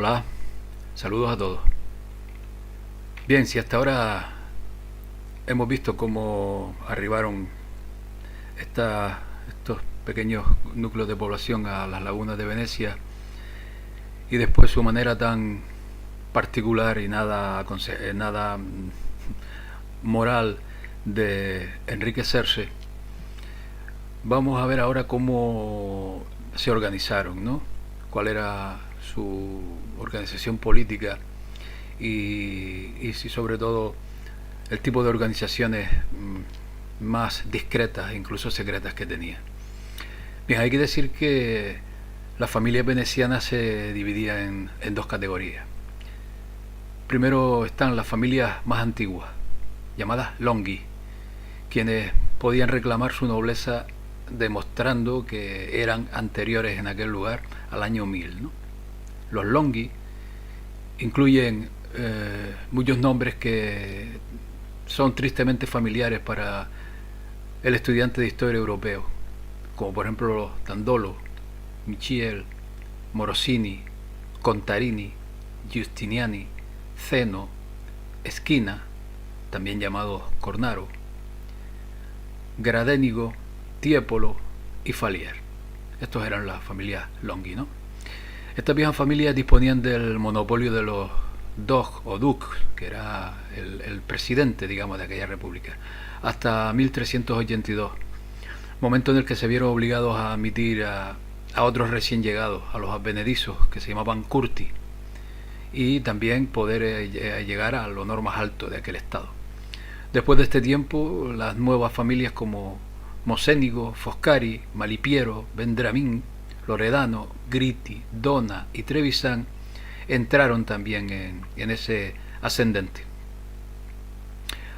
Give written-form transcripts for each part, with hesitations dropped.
Hola, saludos a todos. Bien, si hasta ahora hemos visto cómo arribaron estos pequeños núcleos de población a las lagunas de Venecia y después su manera tan particular y nada moral de enriquecerse, vamos a ver ahora cómo se organizaron, ¿no? Cuál era su organización política y si sobre todo el tipo de organizaciones más discretas, incluso secretas que tenía. Bien, hay que decir que la familia veneciana se dividía en dos categorías. Primero están las familias más antiguas, llamadas Longhi, quienes podían reclamar su nobleza demostrando que eran anteriores en aquel lugar al año 1000, ¿no? Los Longhi incluyen muchos nombres que son tristemente familiares para el estudiante de historia europeo, como por ejemplo los Dandolo, Michiel, Morosini, Contarini, Giustiniani, Zeno, Esquina, también llamado Cornaro, Gradenigo, Tiepolo y Falier. Estos eran las familias Longhi, ¿no? Estas viejas familias disponían del monopolio de los Dog o Duc, que era el presidente, digamos, de aquella república, hasta 1382, momento en el que se vieron obligados a admitir a otros recién llegados, a los advenedizos, que se llamaban curti, y también poder llegar al honor más alto de aquel estado. Después de este tiempo, las nuevas familias como Mocenigo, Foscari, Malipiero, Vendramín, Loredano, Gritti, Dona y Trevisan entraron también en ese ascendente.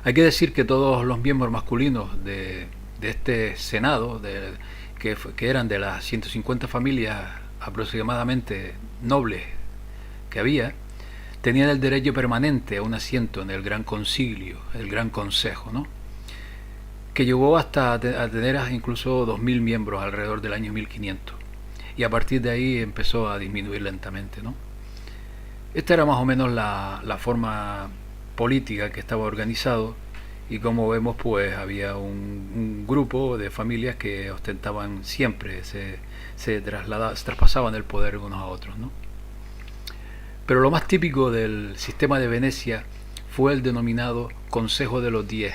Hay que decir que todos los miembros masculinos de este Senado, que eran de las 150 familias aproximadamente nobles que había, tenían el derecho permanente a un asiento en el Gran Concilio, el Gran Consejo, ¿no? Que llegó hasta a tener incluso 2000 miembros alrededor del año 1500. Y a partir de ahí empezó a disminuir lentamente, ¿no? Esta era más o menos la forma política que estaba organizado, y como vemos, pues había un grupo de familias que ostentaban siempre, se traspasaban el poder unos a otros, ¿no? Pero lo más típico del sistema de Venecia fue el denominado Consejo de los Diez,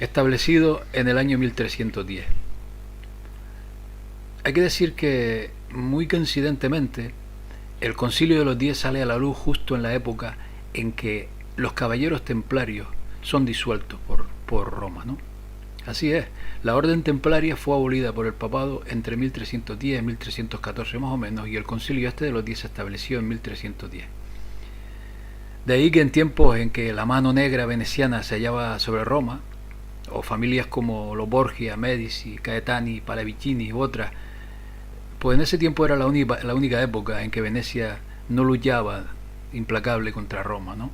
establecido en el año 1310. Hay que decir que, muy coincidentemente, el Concilio de los Diez sale a la luz justo en la época en que los caballeros templarios son disueltos por Roma, ¿no? Así es, la orden templaria fue abolida por el papado entre 1310 y 1314 más o menos, y el Concilio de los Diez se estableció en 1310. De ahí que en tiempos en que la mano negra veneciana se hallaba sobre Roma, o familias como los Borgia, Medici, Caetani, Pallavicini u otras, pues en ese tiempo era la única época en que Venecia no luchaba implacable contra Roma, ¿no?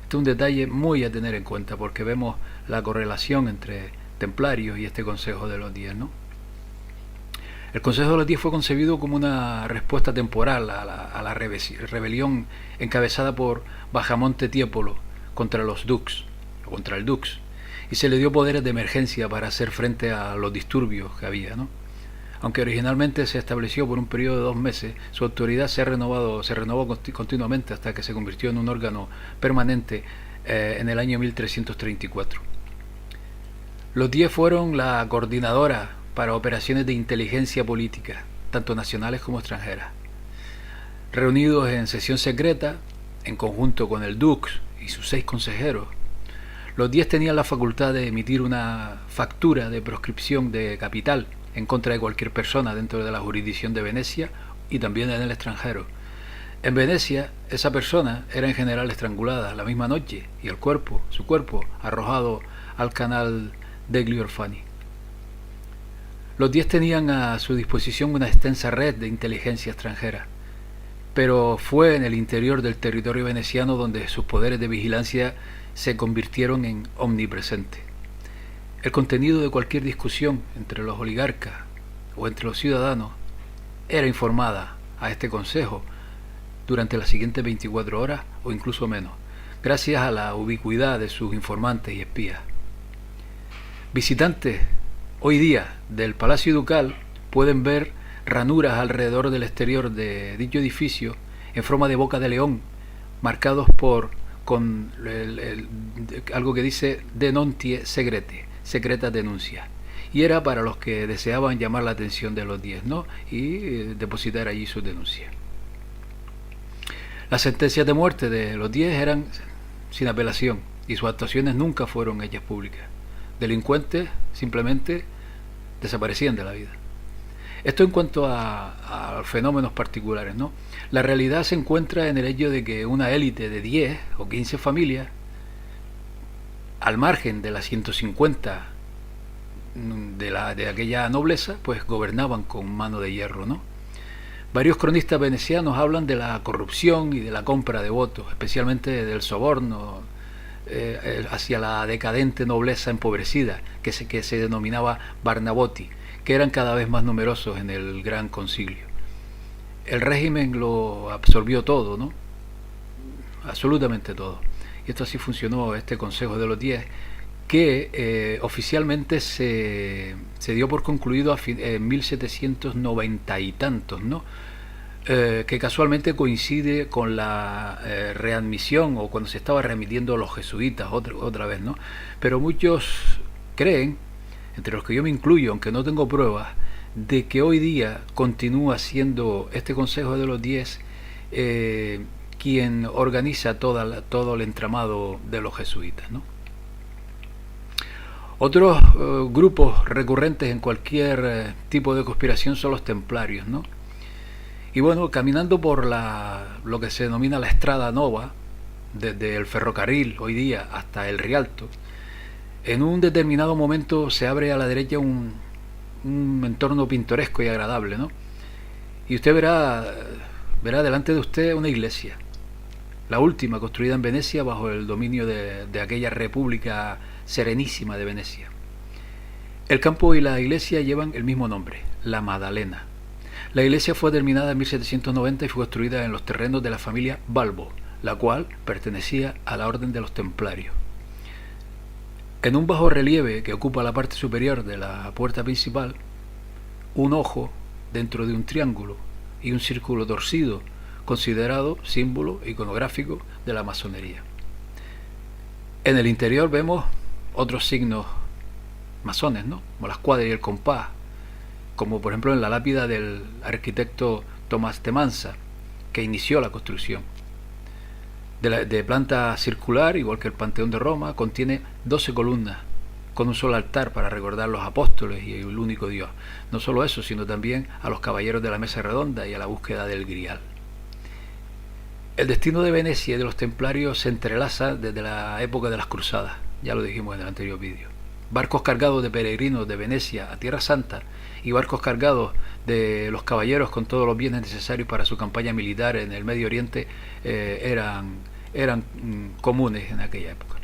Este es un detalle muy a tener en cuenta, porque vemos la correlación entre templarios y este Consejo de los Diez, ¿no? El Consejo de los Diez fue concebido como una respuesta temporal a la rebelión encabezada por Bajamonte Tiepolo contra los Dux, o contra el Dux, y se le dio poderes de emergencia para hacer frente a los disturbios que había, ¿no? Aunque originalmente se estableció por un periodo de 2 meses, su autoridad se renovó continuamente hasta que se convirtió en un órgano permanente en el año 1334. Los 10 fueron la coordinadora para operaciones de inteligencia política, tanto nacionales como extranjeras. Reunidos en sesión secreta, en conjunto con el Dux y sus 6 consejeros, los 10 tenían la facultad de emitir una factura de proscripción de capital en contra de cualquier persona dentro de la jurisdicción de Venecia y también en el extranjero. En Venecia, esa persona era en general estrangulada la misma noche y su cuerpo, arrojado al canal degli Orfani. Los 10 tenían a su disposición una extensa red de inteligencia extranjera, pero fue en el interior del territorio veneciano donde sus poderes de vigilancia se convirtieron en omnipresentes. El contenido de cualquier discusión entre los oligarcas o entre los ciudadanos era informada a este consejo durante las siguientes 24 horas o incluso menos, gracias a la ubicuidad de sus informantes y espías. Visitantes hoy día del Palacio Ducal pueden ver ranuras alrededor del exterior de dicho edificio en forma de boca de león, marcados con algo que dice denuntie segrete, secretas denuncias. Y era para los que deseaban llamar la atención de los 10, ¿no? Y depositar allí sus denuncias. Las sentencias de muerte de los 10 eran sin apelación y sus actuaciones nunca fueron hechas públicas. Delincuentes simplemente desaparecían de la vida. Esto en cuanto a fenómenos particulares, ¿no? La realidad se encuentra en el hecho de que una élite de 10 o 15 familias, al margen de las 150 de aquella nobleza, pues gobernaban con mano de hierro, ¿no? Varios cronistas venecianos hablan de la corrupción y de la compra de votos, especialmente del soborno hacia la decadente nobleza empobrecida que se denominaba Barnabotti, que eran cada vez más numerosos en el Gran Concilio. El régimen lo absorbió todo, ¿no? Absolutamente todo. Y esto así funcionó este Consejo de los 10, que oficialmente se dio por concluido en 1790 y tantos, ¿no? Que casualmente coincide con la readmisión o cuando se estaba readmitiendo a los jesuitas otra vez, ¿no? Pero muchos creen, entre los que yo me incluyo, aunque no tengo pruebas, de que hoy día continúa siendo este Consejo de los 10 quien organiza todo el entramado de los jesuitas, ¿no? Otros grupos recurrentes en cualquier tipo de conspiración son los templarios, ¿no? Y bueno, caminando por lo que se denomina la Estrada Nova, desde el ferrocarril hoy día hasta el Rialto, en un determinado momento se abre a la derecha un entorno pintoresco y agradable, ¿no? Y usted verá delante de usted una iglesia, la última construida en Venecia bajo el dominio de aquella república serenísima de Venecia. El campo y la iglesia llevan el mismo nombre, La Maddalena. La iglesia fue terminada en 1790 y fue construida en los terrenos de la familia Balbo, la cual pertenecía a la orden de los templarios. En un bajo relieve que ocupa la parte superior de la puerta principal, un ojo dentro de un triángulo y un círculo torcido, considerado símbolo iconográfico de la masonería. En el interior vemos otros signos masones, ¿no? Como la escuadra y el compás, como por ejemplo en la lápida del arquitecto Tomás de Mansa, que inició la construcción. De planta circular, igual que el Panteón de Roma, contiene 12 columnas, con un solo altar para recordar a los apóstoles y el único Dios. No solo eso, sino también a los caballeros de la mesa redonda y a la búsqueda del Grial. El destino de Venecia y de los templarios se entrelaza desde la época de las cruzadas, ya lo dijimos en el anterior vídeo. Barcos cargados de peregrinos de Venecia a Tierra Santa y barcos cargados de los caballeros con todos los bienes necesarios para su campaña militar en el Medio Oriente eran comunes en aquella época.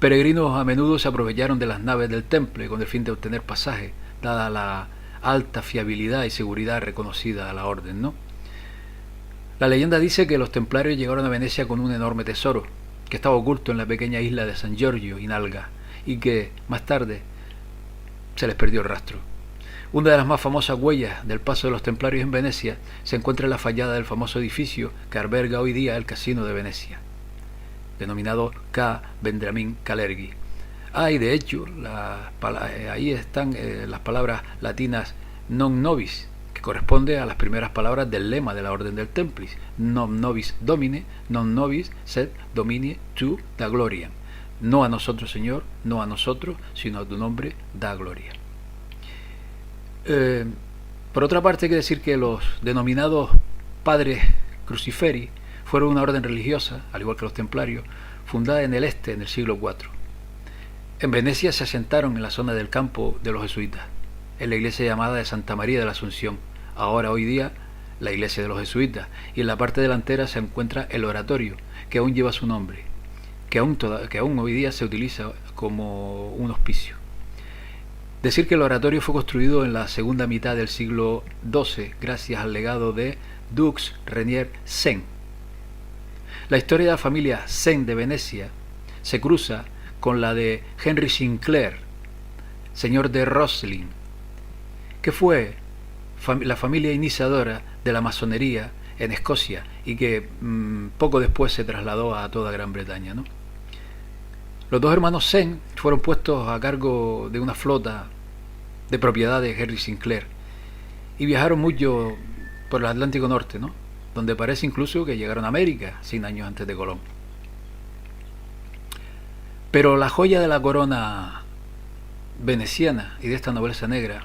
Peregrinos a menudo se aprovecharon de las naves del Temple con el fin de obtener pasaje, dada la alta fiabilidad y seguridad reconocida a la orden, ¿no? La leyenda dice que los templarios llegaron a Venecia con un enorme tesoro, que estaba oculto en la pequeña isla de San Giorgio in Alga, y que más tarde se les perdió el rastro. Una de las más famosas huellas del paso de los templarios en Venecia se encuentra en la fachada del famoso edificio que alberga hoy día el Casino de Venecia, denominado Ca Vendramin Calergi. Y de hecho, ahí están las palabras latinas non nobis, que corresponde a las primeras palabras del lema de la Orden del Templis, non nobis domine, non nobis sed domine tu da gloria. No a nosotros, Señor, no a nosotros, sino a tu nombre da gloria. Por otra parte, hay que decir que los denominados padres cruciferi fueron una orden religiosa, al igual que los templarios, fundada en el este en el siglo IV. En Venecia se asentaron en la zona del campo de los jesuitas, en la iglesia llamada de Santa María de la Asunción, ahora hoy día la iglesia de los jesuitas, y en la parte delantera se encuentra el oratorio, que aún lleva su nombre, que aún hoy día se utiliza como un hospicio. Decir que el oratorio fue construido en la segunda mitad del siglo XII gracias al legado de Dux Renier Sen, La historia de la familia Sen de Venecia se cruza con la de Henry Sinclair, señor de Rosslyn, que fue la familia iniciadora de la masonería en Escocia y que poco después se trasladó a toda Gran Bretaña, ¿no? Los dos hermanos Sen fueron puestos a cargo de una flota de propiedad de Henry Sinclair y viajaron mucho por el Atlántico Norte, ¿no? Donde parece incluso que llegaron a América 100 años antes de Colón. Pero la joya de la corona veneciana y de esta nobleza negra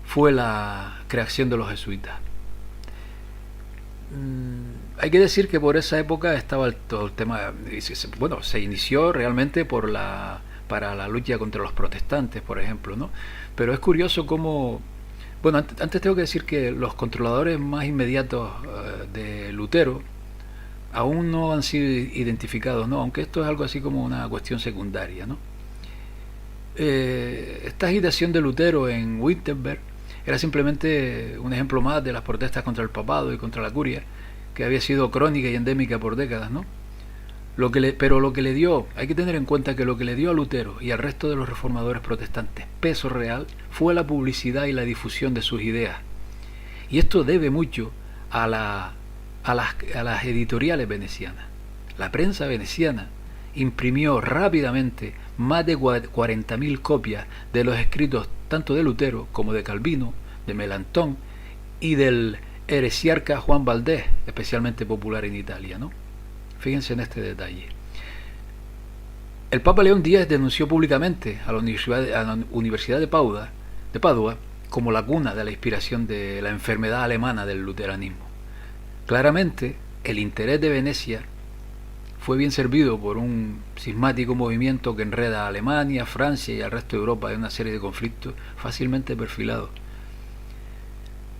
fue la creación de los jesuitas. Hay que decir que por esa época estaba todo el tema, bueno, se inició realmente para la lucha contra los protestantes, por ejemplo, ¿no? Pero es curioso cómo, bueno, antes tengo que decir que los controladores más inmediatos de Lutero aún no han sido identificados, ¿no? Aunque esto es algo así como una cuestión secundaria, ¿no? Esta agitación de Lutero en Wittenberg era simplemente un ejemplo más de las protestas contra el papado y contra la curia, que había sido crónica y endémica por décadas, ¿no? Pero lo que le dio, hay que tener en cuenta que lo que le dio a Lutero y al resto de los reformadores protestantes peso real fue la publicidad y la difusión de sus ideas. Y esto debe mucho a las editoriales venecianas. La prensa veneciana imprimió rápidamente más de 40.000 copias de los escritos tanto de Lutero como de Calvino, de Melanchthon y del heresiarca Juan Valdés, especialmente popular en Italia, ¿no? Fíjense en este detalle. El Papa León X denunció públicamente a la Universidad de Padua como la cuna de la inspiración de la enfermedad alemana del luteranismo. Claramente, el interés de Venecia fue bien servido por un cismático movimiento que enreda a Alemania, Francia y al resto de Europa en una serie de conflictos fácilmente perfilados.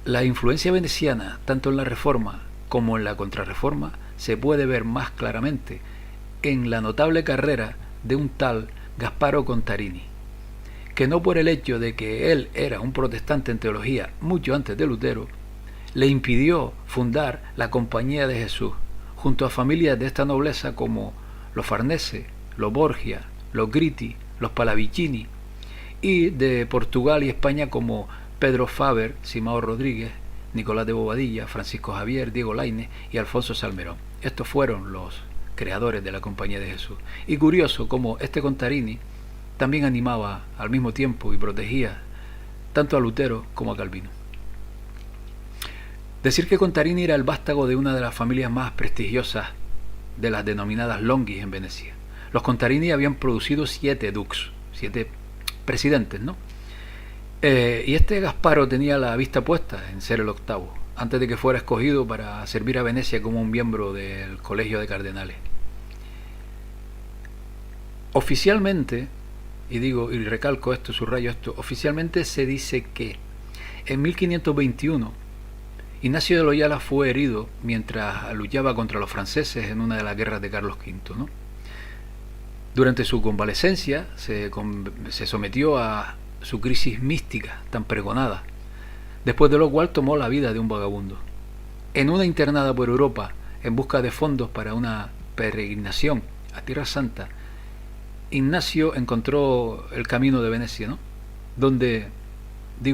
La influencia veneciana, tanto en la Reforma como en la Contrarreforma, se puede ver más claramente en la notable carrera de un tal Gasparo Contarini, que no por el hecho de que él era un protestante en teología mucho antes de Lutero, le impidió fundar la Compañía de Jesús, junto a familias de esta nobleza como los Farnese, los Borgia, los Gritti, los Pallavicini, y de Portugal y España como Pedro Faber, Simao Rodríguez, Nicolás de Bobadilla, Francisco Javier, Diego Lainez y Alfonso Salmerón. Estos fueron los creadores de la Compañía de Jesús. Y curioso como este Contarini también animaba al mismo tiempo y protegía tanto a Lutero como a Calvino. Decir que Contarini era el vástago de una de las familias más prestigiosas de las denominadas Longhis en Venecia. Los Contarini habían producido 7 dux, 7 presidentes, ¿no? Y este Gasparo tenía la vista puesta en ser el octavo, antes de que fuera escogido para servir a Venecia como un miembro del Colegio de Cardenales. Oficialmente, y recalco esto, subrayo esto, oficialmente se dice que en 1521 Ignacio de Loyola fue herido mientras luchaba contra los franceses en una de las guerras de Carlos V, ¿no? Durante su convalecencia se sometió a su crisis mística tan pregonada, después de lo cual tomó la vida de un vagabundo. En una internada por Europa en busca de fondos para una peregrinación a Tierra Santa, Ignacio encontró el camino de Venecia, ¿no? Donde,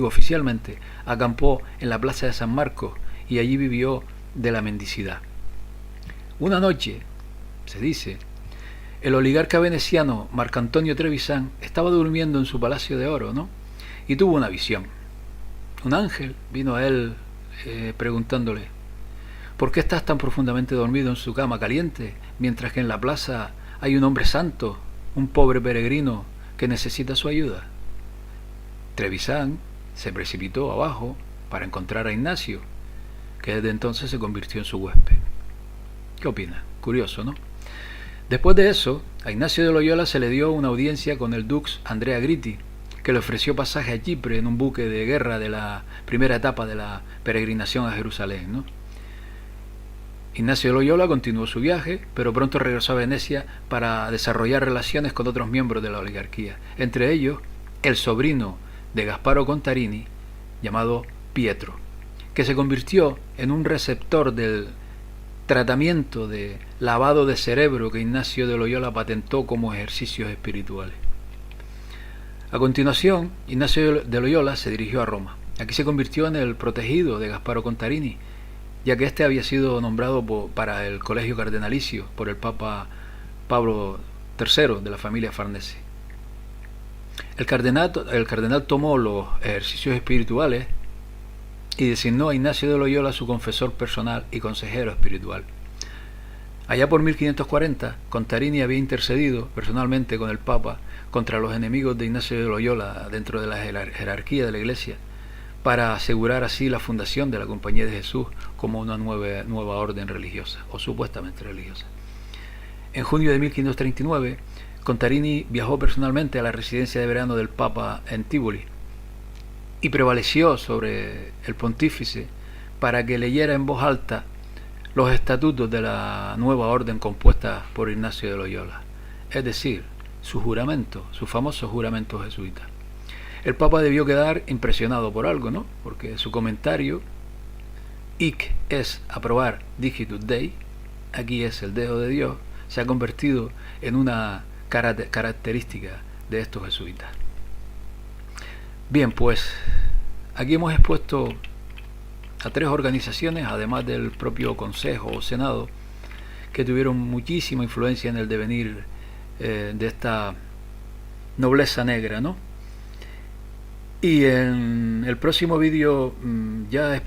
oficialmente, acampó en la plaza de San Marcos y allí vivió de la mendicidad. Una noche, se dice, el oligarca veneciano Marcantonio Trevisan estaba durmiendo en su palacio de oro, ¿no? Y tuvo una visión. Un ángel vino a él preguntándole: ¿por qué estás tan profundamente dormido en su cama caliente, mientras que en la plaza hay un hombre santo, un pobre peregrino que necesita su ayuda? Trevisan se precipitó abajo para encontrar a Ignacio, que desde entonces se convirtió en su huésped. ¿Qué opina? Curioso, ¿no? Después de eso, a Ignacio de Loyola se le dio una audiencia con el dux Andrea Gritti, que le ofreció pasaje a Chipre en un buque de guerra de la primera etapa de la peregrinación a Jerusalén, ¿no? Ignacio de Loyola continuó su viaje, pero pronto regresó a Venecia para desarrollar relaciones con otros miembros de la oligarquía, entre ellos el sobrino de Gasparo Contarini, llamado Pietro, que se convirtió en un receptor del tratamiento de lavado de cerebro que Ignacio de Loyola patentó como ejercicios espirituales. A continuación, Ignacio de Loyola se dirigió a Roma. Aquí se convirtió en el protegido de Gasparo Contarini, ya que éste había sido nombrado para el colegio cardenalicio por el Papa Pablo III de la familia Farnese. El cardenal tomó los ejercicios espirituales y designó a Ignacio de Loyola su confesor personal y consejero espiritual. Allá por 1540, Contarini había intercedido personalmente con el Papa contra los enemigos de Ignacio de Loyola dentro de la jerarquía de la Iglesia, para asegurar así la fundación de la Compañía de Jesús como una nueva orden religiosa, o supuestamente religiosa. En junio de 1539, Contarini viajó personalmente a la residencia de verano del Papa en Tívoli y prevaleció sobre el pontífice para que leyera en voz alta los estatutos de la nueva orden compuesta por Ignacio de Loyola, es decir, su juramento, su famoso juramento jesuita. El Papa debió quedar impresionado por algo, ¿no? Porque su comentario, hic es aprobar digitus Dei, aquí es el dedo de Dios, se ha convertido en una característica de estos jesuitas. Bien, pues aquí hemos expuesto a 3 organizaciones, además del propio Consejo o Senado, que tuvieron muchísima influencia en el devenir de esta nobleza negra, ¿no? Y en el próximo vídeo ya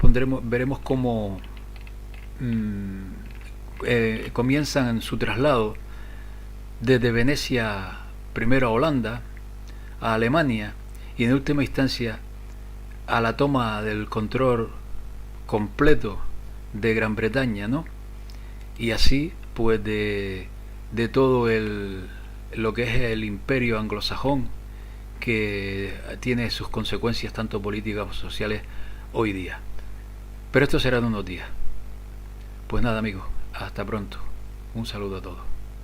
veremos cómo comienzan su traslado desde Venecia primero a Holanda, a Alemania y en última instancia a la toma del control completo de Gran Bretaña, ¿no? Y así pues de todo lo que es el imperio anglosajón, que tiene sus consecuencias tanto políticas como sociales hoy día. Pero esto será en unos días. Pues nada, amigos, hasta pronto. Un saludo a todos.